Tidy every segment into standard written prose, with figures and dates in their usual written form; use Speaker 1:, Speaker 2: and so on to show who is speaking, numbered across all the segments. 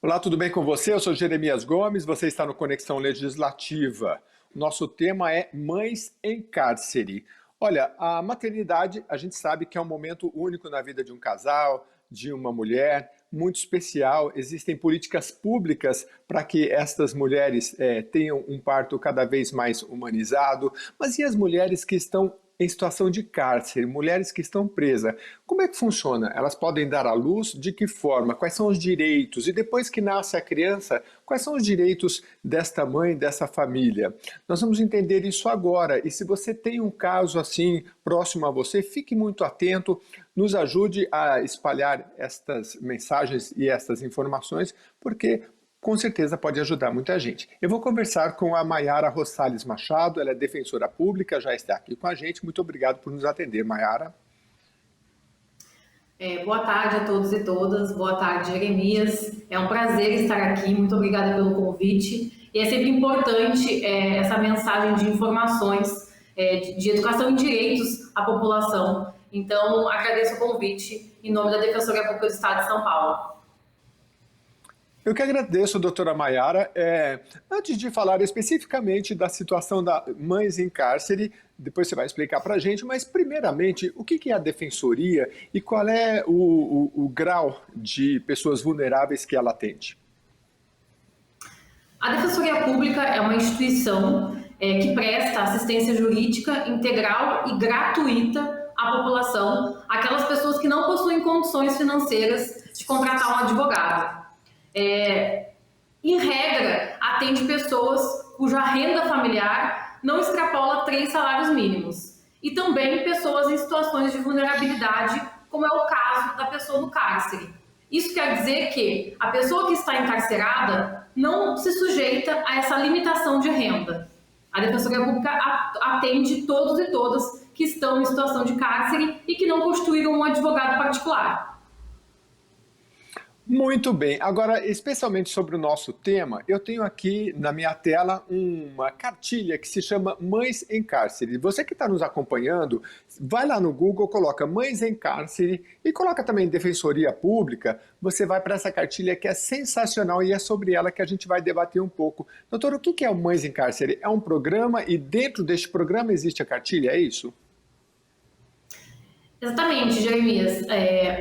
Speaker 1: Olá, tudo bem com você? Eu sou Jeremias Gomes, você está no Conexão Legislativa. Nosso tema é Mães em Cárcere. Olha, a maternidade, a gente sabe que é um momento único na vida de um casal, de uma mulher, muito especial. Existem políticas públicas para que estas mulheres tenham um parto cada vez mais humanizado. Mas e as mulheres que estão em situação de cárcere, mulheres que estão presas? Como é que funciona? Elas podem dar à luz? De que forma? Quais são os direitos? E depois que nasce a criança, quais são os direitos desta mãe, dessa família? Nós vamos entender isso agora. E se você tem um caso assim próximo a você, fique muito atento, nos ajude a espalhar estas mensagens e estas informações, porque com certeza pode ajudar muita gente. Eu vou conversar com a Maiara Rosales Machado, ela é defensora pública, já está aqui com a gente. Muito obrigado por nos atender, Maiara.
Speaker 2: Boa tarde a todos e todas, boa tarde, Jeremias. É um prazer estar aqui, muito obrigada pelo convite. E é sempre importante essa mensagem de informações, de educação e direitos à população. Então, agradeço o convite em nome da Defensoria Pública do Estado de São Paulo.
Speaker 1: Eu que agradeço, doutora Maiara. Antes de falar especificamente da situação das mães em cárcere, depois você vai explicar para a gente, mas primeiramente, o que é a Defensoria e qual é o grau de pessoas vulneráveis que ela atende?
Speaker 2: A Defensoria Pública é uma instituição que presta assistência jurídica integral e gratuita à população, aquelas pessoas que não possuem condições financeiras de contratar um advogado. Em regra, atende pessoas cuja renda familiar não extrapola 3 salários mínimos. E também pessoas em situações de vulnerabilidade, como é o caso da pessoa no cárcere. Isso quer dizer que a pessoa que está encarcerada não se sujeita a essa limitação de renda. A Defensoria Pública atende todos e todas que estão em situação de cárcere e que não constituíram um advogado particular.
Speaker 1: Muito bem. Agora, especialmente sobre o nosso tema, eu tenho aqui na minha tela uma cartilha que se chama Mães em Cárcere. Você que está nos acompanhando, vai lá no Google, coloca Mães em Cárcere e coloca também Defensoria Pública. Você vai para essa cartilha que é sensacional e é sobre ela que a gente vai debater um pouco. Doutor, o que é o Mães em Cárcere? É um programa e dentro deste programa existe a cartilha, é isso?
Speaker 2: Exatamente, Jeremias.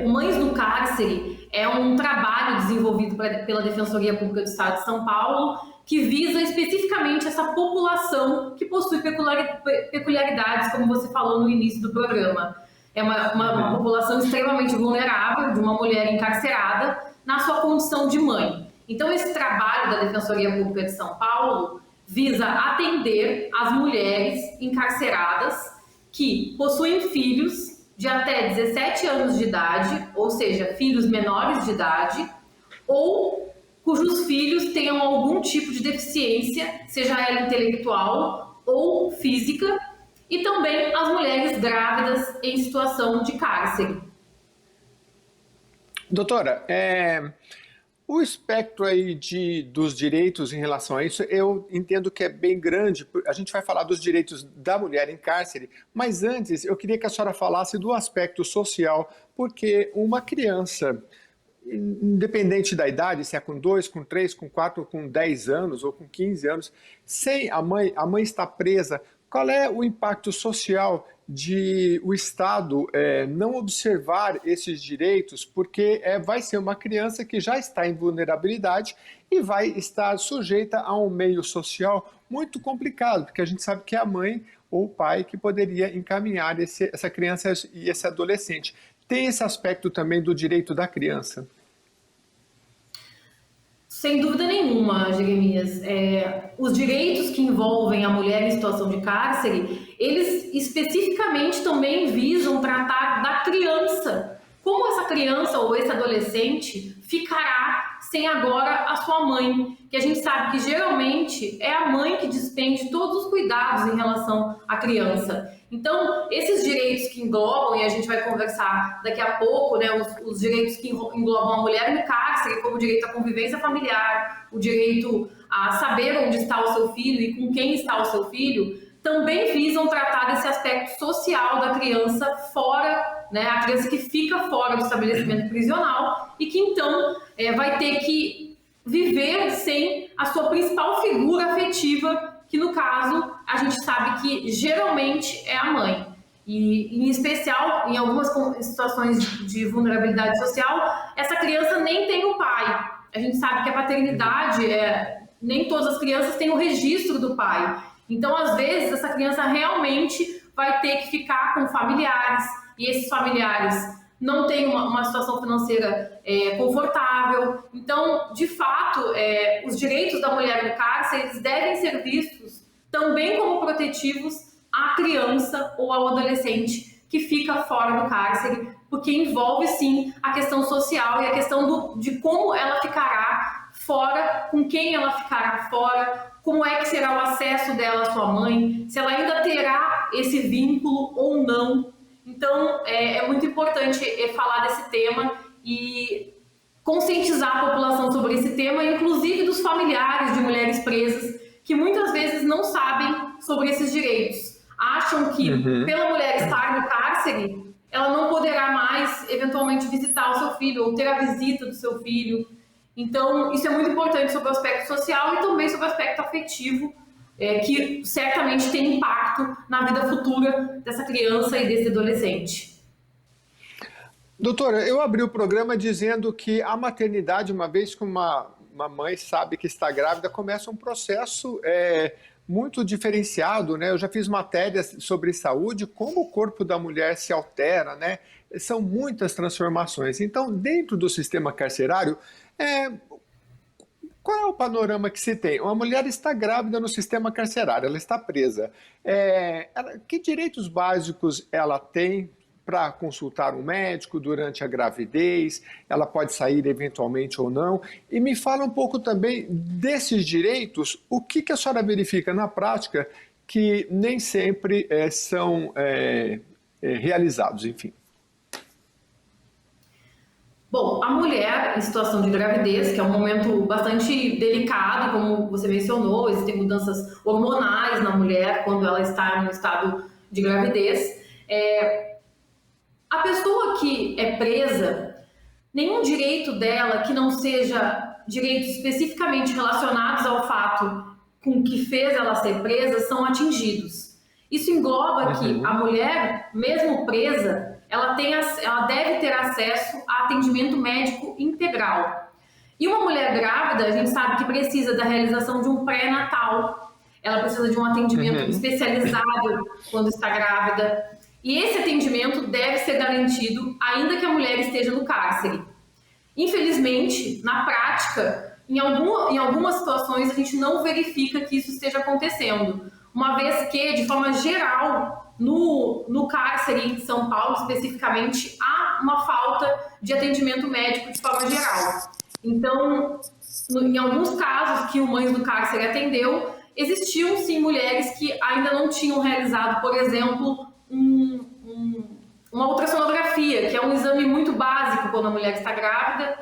Speaker 2: O Mães no Cárcere é um trabalho desenvolvido pela Defensoria Pública do Estado de São Paulo que visa especificamente essa população que possui peculiaridades, como você falou no início do programa. É uma população extremamente vulnerável, de uma mulher encarcerada na sua condição de mãe. Então, esse trabalho da Defensoria Pública de São Paulo visa atender as mulheres encarceradas que possuem filhos de até 17 anos de idade, ou seja, filhos menores de idade, ou cujos filhos tenham algum tipo de deficiência, seja ela intelectual ou física, e também as mulheres grávidas em situação de cárcere.
Speaker 1: Doutora, o espectro aí dos direitos em relação a isso, eu entendo que é bem grande. A gente vai falar dos direitos da mulher em cárcere, mas antes eu queria que a senhora falasse do aspecto social, porque uma criança, independente da idade, se é com 2, com 3, com 4, com 10 anos ou com 15 anos, sem a mãe está presa, qual é o impacto social de o Estado não observar esses direitos, porque vai ser uma criança que já está em vulnerabilidade e vai estar sujeita a um meio social muito complicado, porque a gente sabe que é a mãe ou o pai que poderia encaminhar essa criança e esse adolescente. Tem esse aspecto também do direito da criança?
Speaker 2: Sem dúvida nenhuma, Jeremias. Os direitos que envolvem a mulher em situação de cárcere, eles especificamente também visam tratar da criança. Como essa criança ou esse adolescente ficará sem agora a sua mãe? Que a gente sabe que geralmente é a mãe que despende todos os cuidados em relação à criança. Então, esses direitos que englobam, e a gente vai conversar daqui a pouco, né, os direitos que englobam a mulher no cárcere, como o direito à convivência familiar, o direito a saber onde está o seu filho e com quem está o seu filho, também visam tratar desse aspecto social da criança fora, né, a criança que fica fora do estabelecimento prisional e que então vai ter que viver sem a sua principal figura afetiva, que no caso a gente sabe que geralmente é a mãe. E em especial, em algumas situações de vulnerabilidade social, essa criança nem tem o pai. A gente sabe que a paternidade, nem todas as crianças têm o registro do pai. Então, às vezes, essa criança realmente vai ter que ficar com familiares, e esses familiares não têm uma situação financeira confortável. Então, de fato, os direitos da mulher no cárcere, eles devem ser vistos também como protetivos à criança ou ao adolescente que fica fora do cárcere, porque envolve sim a questão social e a questão de como ela ficará fora, com quem ela ficará fora, como é que será o acesso dela à sua mãe, se ela ainda terá esse vínculo ou não. Então, é muito importante falar desse tema e conscientizar a população sobre esse tema, inclusive dos familiares de mulheres presas, que muitas vezes não sabem sobre esses direitos. Acham que, pela mulher estar no cárcere, ela não poderá mais, eventualmente, visitar o seu filho ou ter a visita do seu filho. Então, isso é muito importante sobre o aspecto social e também sobre o aspecto afetivo, que certamente tem impacto na vida futura dessa criança e desse adolescente.
Speaker 1: Doutora, eu abri o programa dizendo que a maternidade, uma vez que uma mãe sabe que está grávida, começa um processo muito diferenciado, né? Eu já fiz matérias sobre saúde, como o corpo da mulher se altera, né? São muitas transformações. Então, dentro do sistema carcerário, qual é o panorama que se tem? Uma mulher está grávida no sistema carcerário, ela está presa. Que direitos básicos ela tem para consultar um médico durante a gravidez? Ela pode sair eventualmente ou não? E me fala um pouco também desses direitos, o que a senhora verifica na prática que nem sempre são realizados, enfim.
Speaker 2: Bom, a mulher em situação de gravidez, que é um momento bastante delicado, como você mencionou, existem mudanças hormonais na mulher quando ela está no estado de gravidez. A pessoa que é presa, nenhum direito dela que não seja direitos especificamente relacionados ao fato com que fez ela ser presa são atingidos. Isso engloba que a mulher, mesmo presa, ela deve ter acesso a atendimento médico integral. E uma mulher grávida, a gente sabe que precisa da realização de um pré-natal. Ela precisa de um atendimento especializado quando está grávida. E esse atendimento deve ser garantido ainda que a mulher esteja no cárcere. Infelizmente, na prática, em algumas situações a gente não verifica que isso esteja acontecendo, uma vez que, de forma geral, no cárcere em São Paulo, especificamente, há uma falta de atendimento médico de forma geral. Então, em alguns casos que o Mães do Cárcere atendeu, existiam sim mulheres que ainda não tinham realizado, por exemplo, uma ultrassonografia, que é um exame muito básico quando a mulher está grávida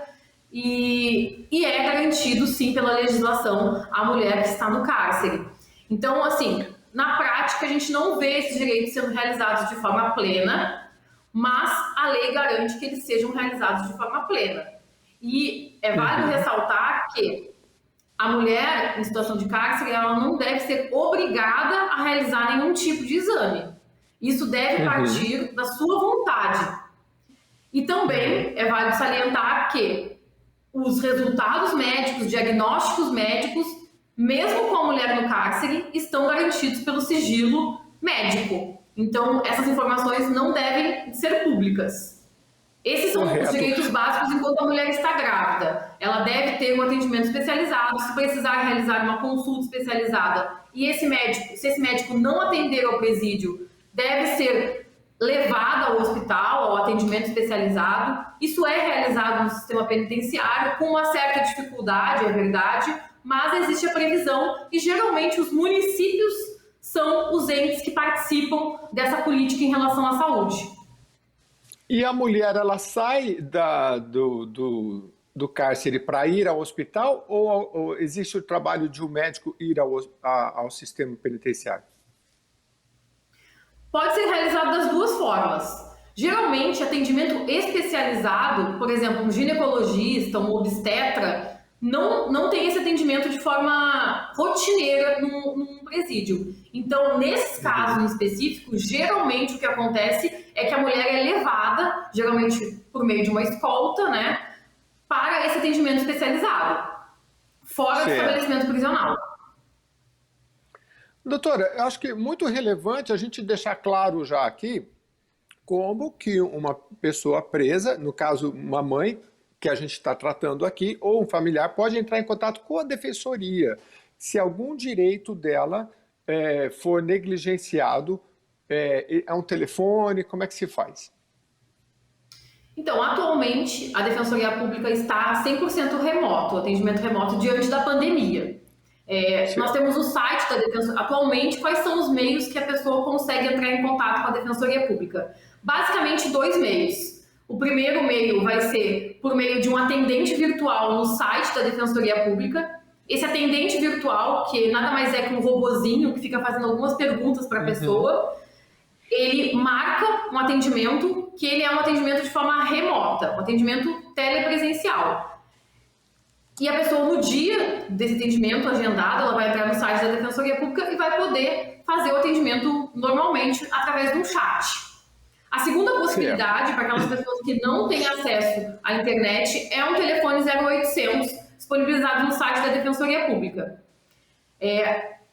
Speaker 2: e é garantido sim pela legislação a mulher que está no cárcere. Então, assim, na prática a gente não vê esses direitos sendo realizados de forma plena, mas a lei garante que eles sejam realizados de forma plena. E é válido ressaltar que a mulher em situação de cárcere, ela não deve ser obrigada a realizar nenhum tipo de exame. Isso deve partir da sua vontade. E também é válido salientar que os resultados médicos, diagnósticos médicos, mesmo com a mulher no cárcere, estão garantidos pelo sigilo médico. Então, essas informações não devem ser públicas. Esses são os direitos básicos enquanto a mulher está grávida. Ela deve ter um atendimento especializado, se precisar realizar uma consulta especializada. E se esse médico não atender ao presídio, deve ser levada ao hospital, ao atendimento especializado. Isso é realizado no sistema penitenciário com uma certa dificuldade, é verdade, mas existe a previsão e geralmente os municípios são os entes que participam dessa política em relação à saúde.
Speaker 1: E a mulher, ela sai do cárcere para ir ao hospital ou existe o trabalho de um médico ir ao sistema penitenciário?
Speaker 2: Pode ser realizado das duas formas. Geralmente, atendimento especializado, por exemplo, um ginecologista, um obstetra, não tem esse atendimento de forma rotineira num presídio. Então, nesses casos em específico, geralmente o que acontece é que a mulher é levada, geralmente por meio de uma escolta, né, para esse atendimento especializado, fora do
Speaker 1: Certo.
Speaker 2: estabelecimento prisional.
Speaker 1: Doutora, eu acho que é muito relevante a gente deixar claro já aqui como que uma pessoa presa, no caso uma mãe, que a gente está tratando aqui, ou um familiar, pode entrar em contato com a defensoria se algum direito dela for negligenciado. É um telefone, como é que se faz?
Speaker 2: Então, atualmente, a Defensoria Pública está 100% remoto, atendimento remoto diante da pandemia. Nós temos o site da Defensoria. Atualmente, quais são os meios que a pessoa consegue entrar em contato com a Defensoria Pública? Basicamente, 2 meios. O primeiro meio vai ser por meio de um atendente virtual no site da Defensoria Pública. Esse atendente virtual, que nada mais é que um robozinho que fica fazendo algumas perguntas para a pessoa, ele marca um atendimento que ele é um atendimento de forma remota, um atendimento telepresencial. E a pessoa, no dia desse atendimento agendado, ela vai entrar no site da Defensoria Pública e vai poder fazer o atendimento normalmente através de um chat. A segunda possibilidade, para aquelas pessoas que não têm acesso à internet, é um telefone 0800 disponibilizado no site da Defensoria Pública.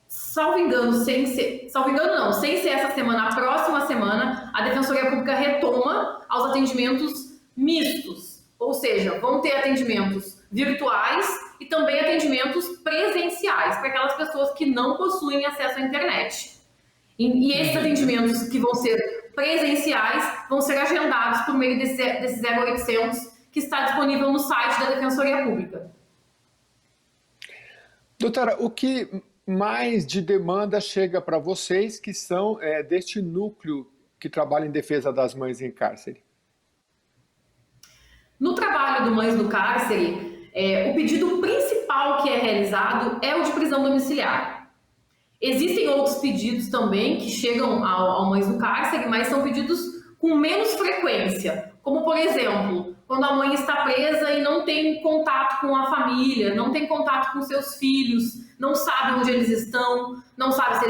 Speaker 2: Salvo engano, sem ser essa semana, a próxima semana, a Defensoria Pública retoma aos atendimentos mistos. Ou seja, vão ter atendimentos virtuais e também atendimentos presenciais para aquelas pessoas que não possuem acesso à internet. E esses atendimentos que vão ser presenciais vão ser agendados por meio desse 0800 que está disponível no site da Defensoria Pública.
Speaker 1: Doutora, o que mais de demanda chega para vocês que são deste núcleo que trabalha em defesa das mães em cárcere?
Speaker 2: No trabalho do Mães no Cárcere, o pedido principal que é realizado é o de prisão domiciliar. Existem outros pedidos também que chegam ao Mães no Cárcere, mas são pedidos com menos frequência. Como, por exemplo, quando a mãe está presa e não tem contato com a família, não tem contato com seus filhos, não sabe onde eles estão, não sabe se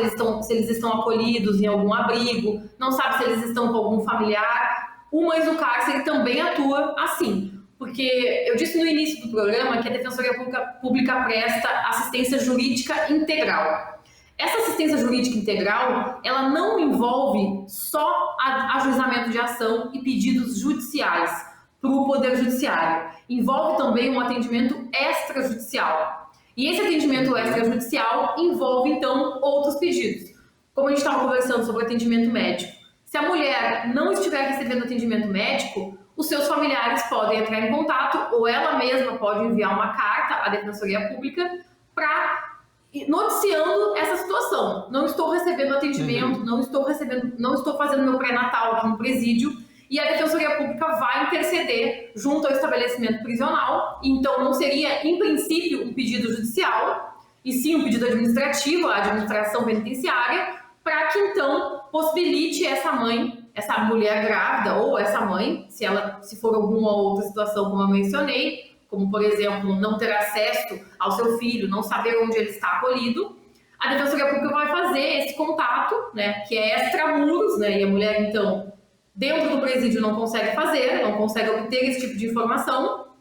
Speaker 2: eles estão acolhidos em algum abrigo, não sabe se eles estão com algum familiar. O Mães no Cárcere também atua assim, porque eu disse no início do programa que a Defensoria Pública presta assistência jurídica integral. Essa assistência jurídica integral, ela não envolve só ajuizamento de ação e pedidos judiciais para o Poder Judiciário. Envolve também um atendimento extrajudicial. E esse atendimento extrajudicial envolve, então, outros pedidos. Como a gente estava conversando sobre atendimento médico. Se a mulher não estiver recebendo atendimento médico, os seus familiares podem entrar em contato ou ela mesma pode enviar uma carta à Defensoria Pública para noticiando essa situação. Não estou recebendo atendimento, não estou fazendo meu pré-natal aqui no presídio, e a Defensoria Pública vai interceder junto ao estabelecimento prisional. Então não seria, em princípio, um pedido judicial, e sim um pedido administrativo à administração penitenciária, para que então possibilite essa mãe, essa mulher grávida ou essa mãe, se for alguma outra situação como eu mencionei, como, por exemplo, não ter acesso ao seu filho, não saber onde ele está acolhido, a Defensoria Pública vai fazer esse contato, né, que é extramuros, né, e a mulher, então, dentro do presídio não consegue fazer, não consegue obter esse tipo de informação.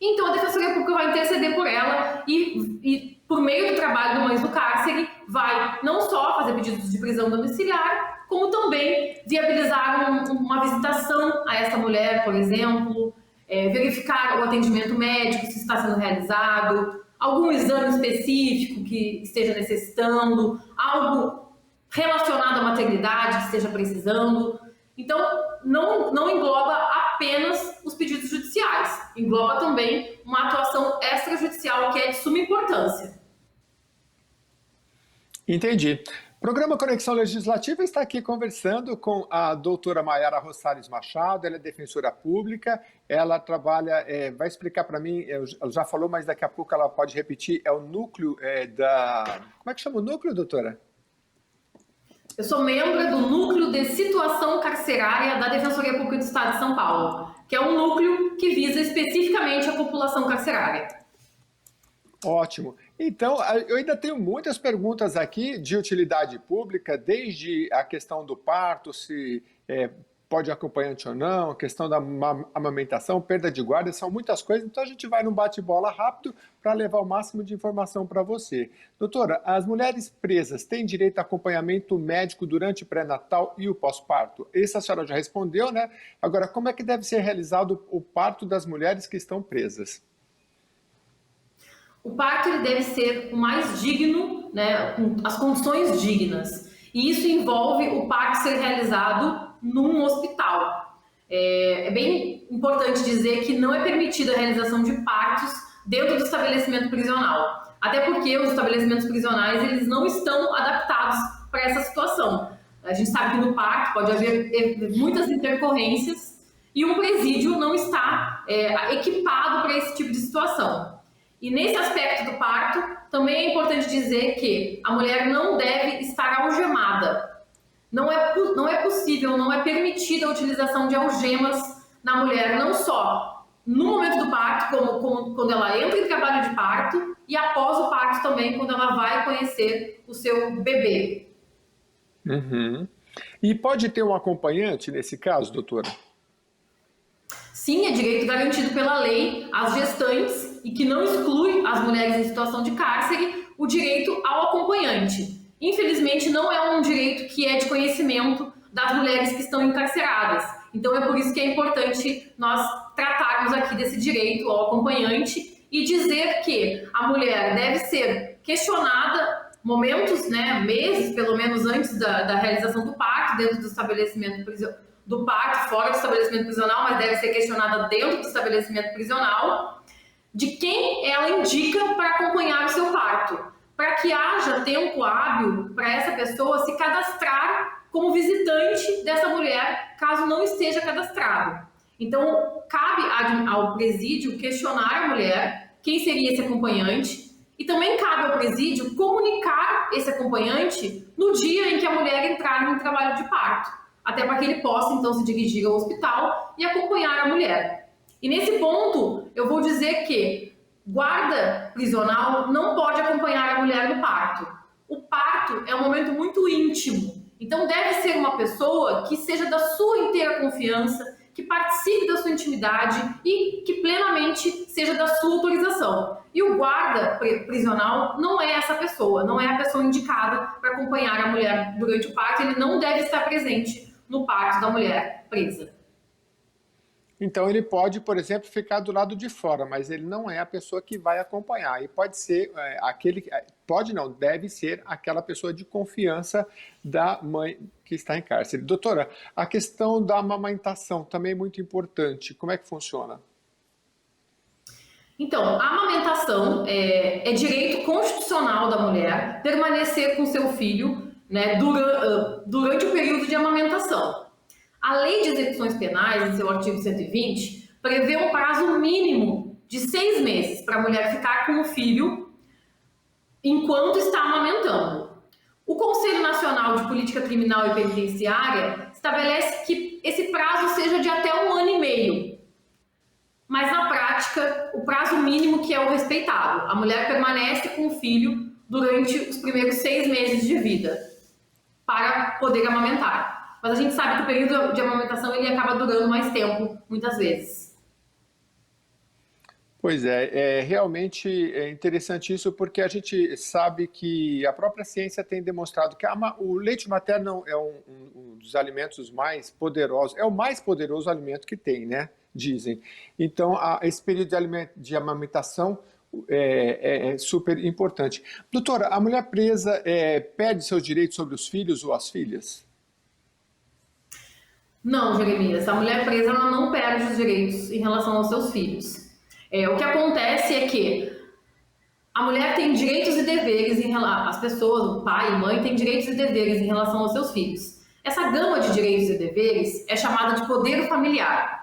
Speaker 2: Então, a Defensoria Pública vai interceder por ela e por meio do trabalho do Mães do Cárcere, vai não só fazer pedidos de prisão domiciliar, como também viabilizar uma visitação a essa mulher, por exemplo, verificar o atendimento médico, se está sendo realizado, algum exame específico que esteja necessitando, algo relacionado à maternidade que esteja precisando. Então, não engloba apenas os pedidos judiciais, engloba também uma atuação extrajudicial que é de suma importância.
Speaker 1: Entendi. Programa Conexão Legislativa está aqui conversando com a doutora Maiara Rosales Machado, ela é defensora pública, ela trabalha, vai explicar para mim, ela já falou, mas daqui a pouco ela pode repetir, é o núcleo Como é que chama o núcleo, doutora?
Speaker 2: Eu sou membro do Núcleo de Situação Carcerária da Defensoria Pública do Estado de São Paulo, que é um núcleo que visa especificamente a população carcerária.
Speaker 1: Ótimo. Então, eu ainda tenho muitas perguntas aqui de utilidade pública, desde a questão do parto, se pode acompanhante ou não, a questão da amamentação, perda de guarda, são muitas coisas, então a gente vai num bate-bola rápido para levar o máximo de informação para você. Doutora, as mulheres presas têm direito a acompanhamento médico durante o pré-natal e o pós-parto? Isso a senhora já respondeu, né? Agora, como é que deve ser realizado o parto das mulheres que estão presas?
Speaker 2: O parto ele deve ser o mais digno, né, com as condições dignas. E isso envolve o parto ser realizado num hospital. É bem importante dizer que não é permitida a realização de partos dentro do estabelecimento prisional. Até porque os estabelecimentos prisionais eles não estão adaptados para essa situação. A gente sabe que no parto pode haver muitas intercorrências e um presídio não está equipado para esse tipo de situação. E nesse aspecto do parto, também é importante dizer que a mulher não deve estar algemada. Não é possível, não é permitida a utilização de algemas na mulher, não só no momento do parto, como quando ela entra em trabalho de parto, e após o parto também, quando ela vai conhecer o seu bebê.
Speaker 1: Uhum. E pode ter um acompanhante nesse caso, doutora?
Speaker 2: Sim, é direito garantido pela lei às gestantes e que não exclui as mulheres em situação de cárcere o direito ao acompanhante. Infelizmente, não é um direito que é de conhecimento das mulheres que estão encarceradas. Então, é por isso que é importante nós tratarmos aqui desse direito ao acompanhante e dizer que a mulher deve ser questionada momentos, né, meses, pelo menos antes da realização do parto, dentro do estabelecimento do parto, fora do estabelecimento prisional, mas deve ser questionada dentro do estabelecimento prisional, de quem ela indica para acompanhar o seu parto, para que haja tempo hábil para essa pessoa se cadastrar como visitante dessa mulher, caso não esteja cadastrado. Então, cabe ao presídio questionar a mulher quem seria esse acompanhante e também cabe ao presídio comunicar esse acompanhante no dia em que a mulher entrar no trabalho de parto, até para que ele possa, então, se dirigir ao hospital e acompanhar a mulher. E nesse ponto, eu vou dizer que guarda prisional não pode acompanhar a mulher no parto. O parto é um momento muito íntimo, então deve ser uma pessoa que seja da sua inteira confiança, que participe da sua intimidade e que plenamente seja da sua autorização. E o guarda prisional não é essa pessoa, não é a pessoa indicada para acompanhar a mulher durante o parto, ele não deve estar presente no parto da mulher presa.
Speaker 1: Então ele pode, por exemplo, ficar do lado de fora, mas ele não é a pessoa que vai acompanhar. E pode ser pode não, deve ser aquela pessoa de confiança da mãe que está em cárcere. Doutora, a questão da amamentação também é muito importante. Como é que funciona?
Speaker 2: Então, a amamentação é direito constitucional da mulher permanecer com seu filho, né, durante o período de amamentação. A Lei de Execuções Penais, em seu artigo 120, prevê um prazo mínimo de 6 meses para a mulher ficar com o filho enquanto está amamentando. O Conselho Nacional de Política Criminal e Penitenciária estabelece que esse prazo seja de até 1 ano e meio. Mas na prática, o prazo mínimo que é o respeitado. A mulher permanece com o filho durante os primeiros 6 meses de vida para poder amamentar. Mas a gente sabe que o período de amamentação ele acaba durando mais tempo, muitas vezes.
Speaker 1: Pois é, realmente é interessante isso, porque a gente sabe que a própria ciência tem demonstrado que o leite materno é um dos alimentos mais poderosos, é o mais poderoso alimento que tem, né? Dizem. Então, esse período de amamentação é super importante. Doutora, a mulher presa perde seus direitos sobre os filhos ou as filhas?
Speaker 2: Não, Jeremias, a mulher presa ela não perde os direitos em relação aos seus filhos. O que acontece é que a mulher tem direitos e deveres em relação às pessoas, o pai e mãe têm direitos e deveres em relação aos seus filhos. Essa gama de direitos e deveres é chamada de poder familiar.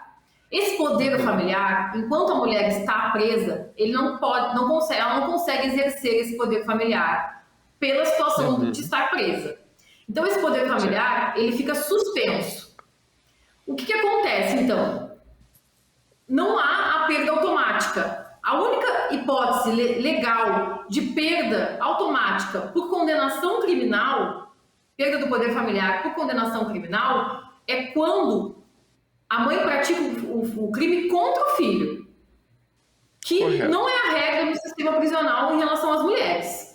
Speaker 2: Esse poder familiar, enquanto a mulher está presa, ela não consegue exercer esse poder familiar pela situação de estar presa. Então esse poder familiar, ele fica suspenso. O que acontece então? Não há a perda automática. A única hipótese legal de perda automática por condenação criminal, perda do poder familiar por condenação criminal, é quando a mãe pratica o crime contra o filho, que
Speaker 1: Correto.
Speaker 2: não é a regra no sistema prisional em relação às mulheres.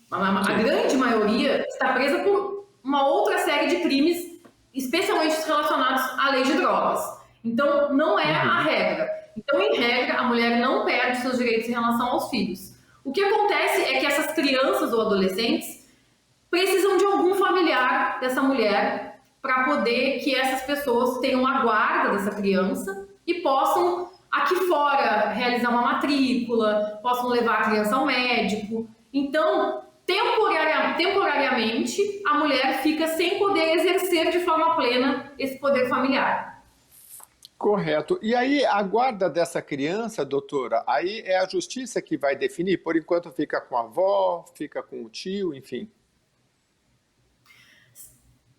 Speaker 2: A grande maioria está presa por uma outra série de crimes, especialmente relacionados à lei de drogas. Então, não é a regra. Então, em regra, a mulher não perde seus direitos em relação aos filhos. O que acontece é que essas crianças ou adolescentes precisam de algum familiar dessa mulher para poder que essas pessoas tenham a guarda dessa criança e possam, aqui fora, realizar uma matrícula, possam levar a criança ao médico. Então, temporariamente, a mulher fica sem poder exercer de forma plena esse poder familiar.
Speaker 1: Correto. E aí, a guarda dessa criança, doutora, aí é a justiça que vai definir? Por enquanto fica com a avó, fica com o tio, enfim.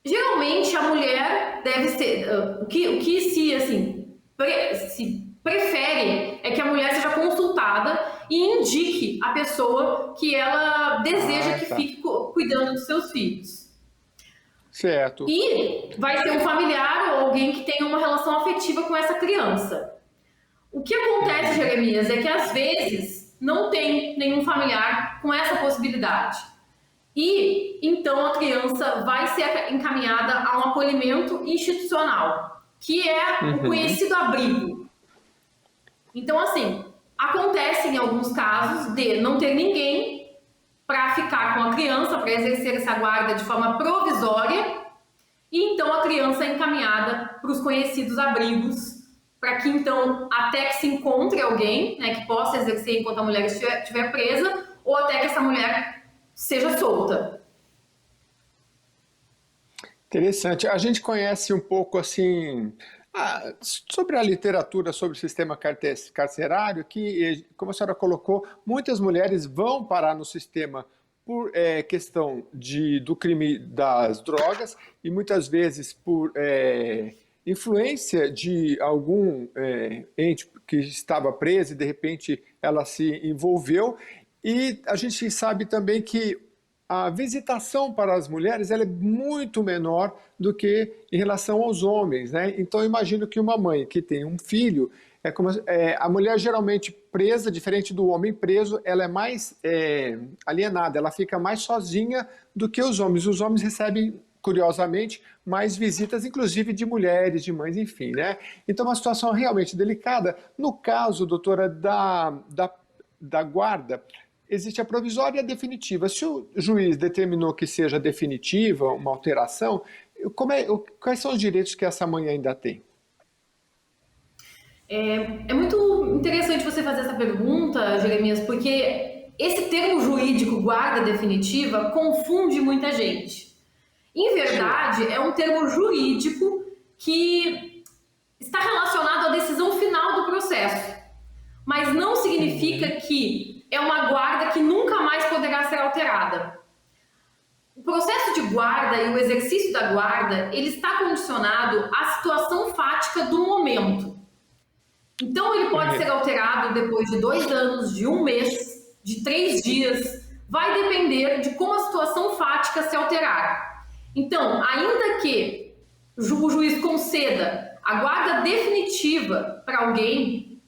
Speaker 2: Geralmente, a mulher deve ser... O que se prefere é que a mulher seja consultada e indique a pessoa que ela deseja que fique cuidando dos seus filhos.
Speaker 1: Certo.
Speaker 2: E vai ser um familiar ou alguém que tenha uma relação afetiva com essa criança. O que acontece, Jeremias, é que às vezes não tem nenhum familiar com essa possibilidade. E então a criança vai ser encaminhada a um acolhimento institucional, que é o conhecido abrigo. Então, assim, acontece em alguns casos de não ter ninguém para ficar com a criança, para exercer essa guarda de forma provisória, e então a criança é encaminhada para os conhecidos abrigos, para que então, até que se encontre alguém, né, que possa exercer enquanto a mulher estiver presa, ou até que essa mulher seja solta.
Speaker 1: Interessante. A gente conhece um pouco assim sobre a literatura sobre o sistema carcerário, que, como a senhora colocou, muitas mulheres vão parar no sistema por questão do crime das drogas e muitas vezes por influência de algum ente que estava preso e de repente ela se envolveu. E a gente sabe também que a visitação para as mulheres ela é muito menor do que em relação aos homens, né? Então, eu imagino que uma mãe que tem um filho, a mulher geralmente presa, diferente do homem preso, ela é mais alienada, ela fica mais sozinha do que os homens. Os homens recebem, curiosamente, mais visitas, inclusive de mulheres, de mães, enfim, né? Então, uma situação realmente delicada. No caso, doutora, da guarda, existe a provisória e a definitiva. Se o juiz determinou que seja definitiva, uma alteração, quais são os direitos que essa mãe ainda tem?
Speaker 2: É muito interessante você fazer essa pergunta, Jeremias, porque esse termo jurídico, guarda definitiva, confunde muita gente. Em verdade, é um termo jurídico que está relacionado à decisão final do processo, mas não significa que é uma guarda que nunca mais poderá ser alterada. O processo de guarda e o exercício da guarda, ele está condicionado à situação fática do momento. Então, ele pode ser alterado depois de 2 anos, de 1 mês, de 3 dias. Vai depender de como a situação fática se alterar. Então, ainda que o juiz conceda a guarda definitiva para alguém,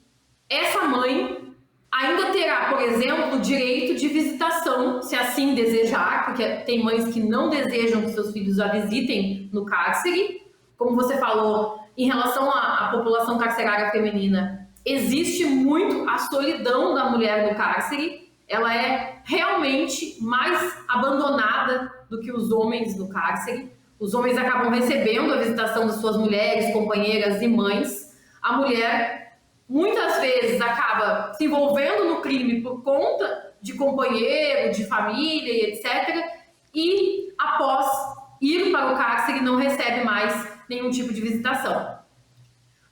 Speaker 2: essa mãe ainda terá, por exemplo, o direito de visitação, se assim desejar, porque tem mães que não desejam que seus filhos a visitem no cárcere. Como você falou, em relação à população carcerária feminina, existe muito a solidão da mulher no cárcere. Ela é realmente mais abandonada do que os homens no cárcere. Os homens acabam recebendo a visitação das suas mulheres, companheiras e mães. A mulher muitas vezes acaba se envolvendo no crime por conta de companheiro, de família e etc. E após ir para o cárcere não recebe mais nenhum tipo de visitação.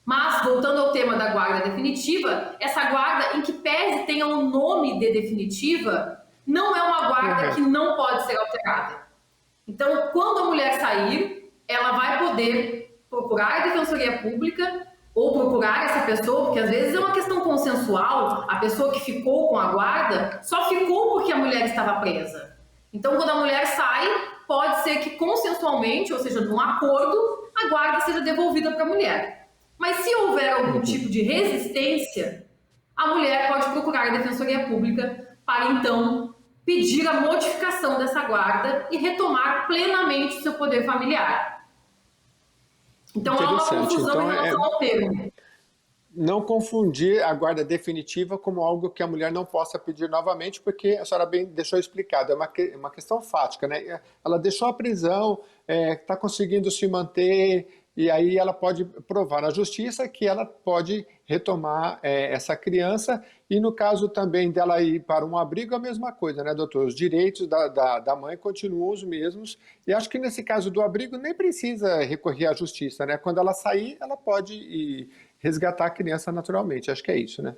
Speaker 2: Mas, voltando ao tema da guarda definitiva, essa guarda, em que pese tenha o nome de definitiva, não é uma guarda que não pode ser alterada. Então, quando a mulher sair, ela vai poder procurar a Defensoria Pública ou procurar essa pessoa, porque às vezes é uma questão consensual, a pessoa que ficou com a guarda só ficou porque a mulher estava presa. Então, quando a mulher sai, pode ser que consensualmente, ou seja, num acordo, a guarda seja devolvida para a mulher. Mas se houver algum tipo de resistência, a mulher pode procurar a Defensoria Pública para, então, pedir a modificação dessa guarda e retomar plenamente o seu poder familiar. Então, há uma confusão em relação ao termo.
Speaker 1: Não confundir a guarda definitiva como algo que a mulher não possa pedir novamente, porque a senhora bem deixou explicado, é uma questão fática, né? Ela deixou a prisão, está conseguindo se manter, e aí ela pode provar na justiça que ela pode retomar essa criança, e no caso também dela ir para um abrigo, a mesma coisa, né, doutor? Os direitos da mãe continuam os mesmos, e acho que nesse caso do abrigo nem precisa recorrer à justiça, né? Quando ela sair, ela pode ir resgatar a criança naturalmente, acho que é isso, né?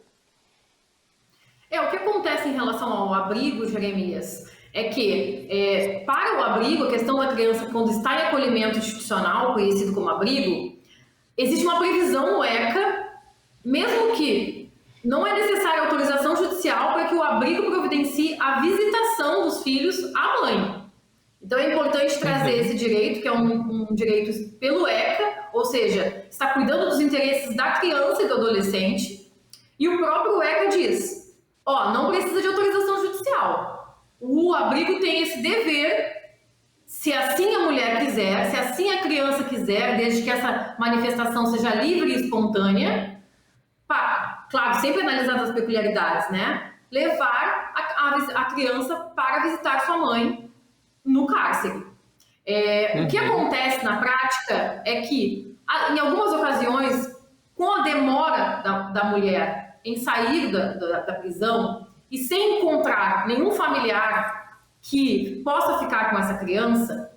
Speaker 2: O que acontece em relação ao abrigo, Jeremias, é que para o abrigo, a questão da criança quando está em acolhimento institucional, conhecido como abrigo, existe uma previsão no ECA, mesmo que não é necessária autorização judicial para que o abrigo providencie a visitação dos filhos à mãe. Então é importante trazer esse direito, que é um direito pelo ECA, ou seja, está cuidando dos interesses da criança e do adolescente, e o próprio ECA diz, não precisa de autorização judicial. O abrigo tem esse dever, se assim a mulher quiser, se assim a criança quiser, desde que essa manifestação seja livre e espontânea, claro, sempre analisadas as peculiaridades, né? Levar a criança para visitar sua mãe no cárcere. O que acontece na prática é que, em algumas ocasiões, com a demora da mulher em sair da prisão e sem encontrar nenhum familiar que possa ficar com essa criança,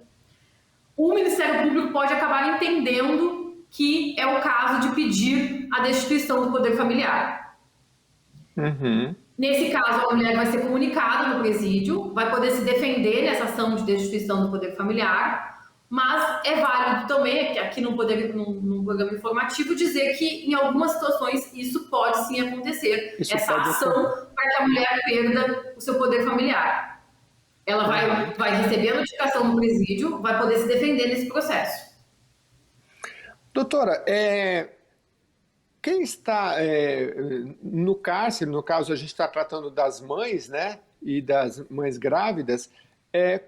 Speaker 2: o Ministério Público pode acabar entendendo que é o caso de pedir a destituição do poder familiar. Nesse caso, a mulher vai ser comunicada no presídio, vai poder se defender nessa ação de destituição do poder familiar, mas é válido também, aqui num programa informativo, dizer que em algumas situações isso pode sim acontecer, essa ação para que a mulher perda o seu poder familiar. Ela vai receber a notificação no presídio, vai poder se defender nesse processo.
Speaker 1: Doutora, quem está no cárcere, no caso a gente está tratando das mães, né, e das mães grávidas,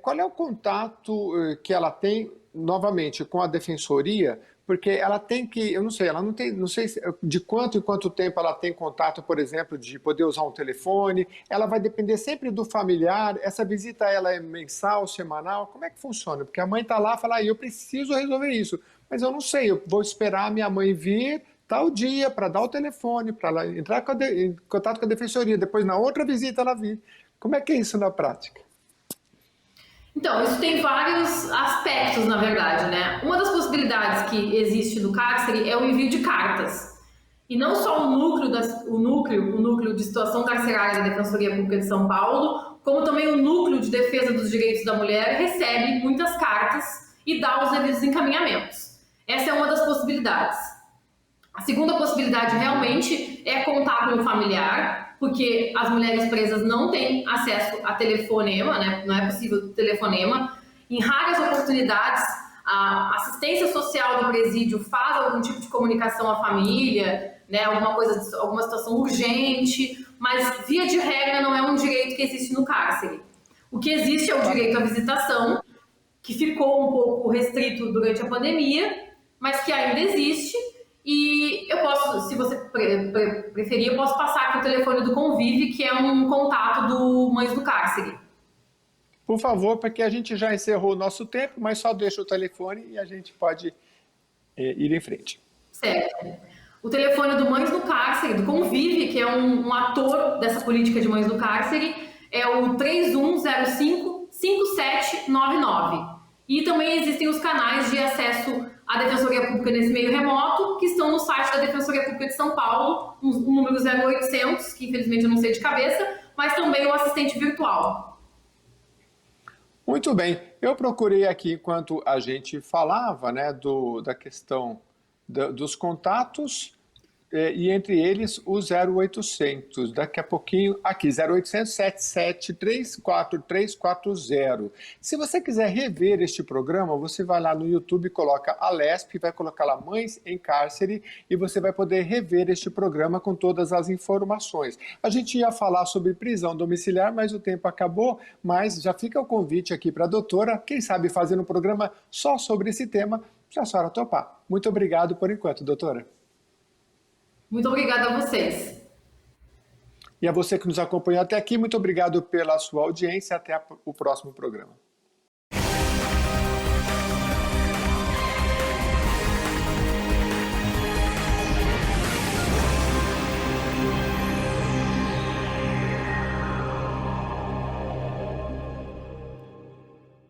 Speaker 1: qual é o contato que ela tem, novamente, com a defensoria? Porque ela tem que, eu não sei, ela não sei de quanto em quanto tempo ela tem contato, por exemplo, de poder usar um telefone, ela vai depender sempre do familiar, essa visita ela é mensal, semanal, como é que funciona? Porque a mãe está lá e fala, eu preciso resolver isso, mas eu não sei, eu vou esperar a minha mãe vir tal dia para dar o telefone, para ela entrar em contato com a defensoria, depois na outra visita ela vir. Como é que é isso na prática?
Speaker 2: Então, isso tem vários aspectos, na verdade, né? Uma das possibilidades que existe no cárcere é o envio de cartas. E não só o núcleo de situação carcerária da Defensoria Pública de São Paulo, como também o núcleo de defesa dos direitos da mulher recebe muitas cartas e dá os devidos encaminhamentos. Essa é uma das possibilidades. A segunda possibilidade realmente é contar com o familiar, porque as mulheres presas não têm acesso a telefonema, né? Não é possível telefonema. Em raras oportunidades, a assistência social do presídio faz algum tipo de comunicação à família, né? Alguma situação urgente, mas via de regra não é um direito que existe no cárcere. O que existe é o direito à visitação, que ficou um pouco restrito durante a pandemia, mas que ainda existe. E eu posso, se você preferir, eu posso passar aqui o telefone do Convive, que é um contato do Mães do Cárcere.
Speaker 1: Por favor, porque a gente já encerrou o nosso tempo, mas só deixa o telefone e a gente pode ir em frente.
Speaker 2: Certo. O telefone do Mães do Cárcere, do Convive, que é um ator dessa política de Mães do Cárcere, é o 3105-5799. E também existem os canais de acesso à Defensoria Pública nesse meio remoto, que estão no site da Defensoria Pública de São Paulo, o número 0800, que infelizmente eu não sei de cabeça, mas também o assistente virtual.
Speaker 1: Muito bem. Eu procurei aqui, enquanto a gente falava, né, da questão dos contatos, e entre eles o 0800. Daqui a pouquinho, aqui, 0800 77 34340. Se você quiser rever este programa, você vai lá no YouTube, coloca Alesp, vai colocar lá Mães em Cárcere e você vai poder rever este programa com todas as informações. A gente ia falar sobre prisão domiciliar, mas o tempo acabou, mas já fica o convite aqui para a doutora, quem sabe fazer um programa só sobre esse tema, se a senhora topar. Muito obrigado por enquanto, doutora.
Speaker 2: Muito obrigada a vocês.
Speaker 1: E a você que nos acompanhou até aqui, muito obrigado pela sua audiência. Até o próximo programa.